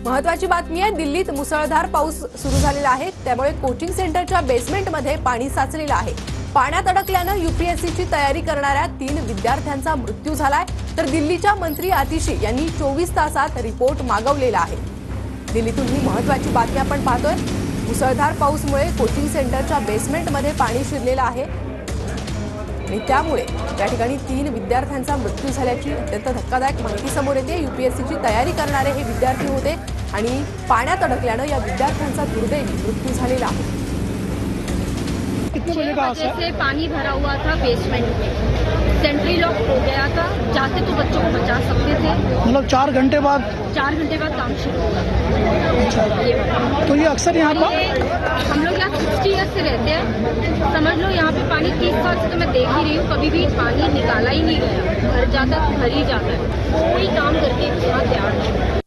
महत्त्वाची बातमी आहे। दिल्लीत मुसळधार पाऊस सुरू झालेला आहे, त्यामुळे कोचिंग सेंटरच्या बेसमेंटमध्ये पाणी साचलेलं आहे। पाण्यात अडकल्यानं यूपीएससीची तयारी करणाऱ्या 3 विद्यार्थ्यांचा मृत्यू झालाय, तर दिल्लीच्या मंत्री आतिशी यांनी 24 तासात रिपोर्ट मागवलेला आहे। दिल्लीतून ही महत्त्वाची बातमी आपण पाहतोय। मुसळधार पाऊसमुळे कोचिंग सेंटरच्या बेसमेंटमध्ये पाणी शिरलेलं आहे आणि त्यामुळे या ठिकाणी 3 विद्यार्थ्यांचा मृत्यू झाल्याची अत्यंत धक्कादायक माहिती समोर येते। यूपीएससीची तयारी करणारे हे विद्यार्थी होते आणि पाण्यात अडकल्यानं या विद्यार्थ्यांचा दुर्दैवी मृत्यू झालेला आहे। कितने बजे का हादसा से पानी भरा हुआ था बेसमेंट में, सेंट्री लॉक हो गया था। जाते तो बच्चों को बचा सकते थे। मतलब 4 घंटे बाद 4 घंटे बाद काम शुरू हुआ। तो ये अक्सर यहाँ पर हम लोग यहाँ 60 ईयर्स से रहते हैं, समझ लो यहाँ पे पानी 30 साल से तो मैं देख ही रही हूँ, कभी भी पानी निकाला ही नहीं गया। घर जाता घर ही जाता है, कोई काम करके इतना तैयार नहीं।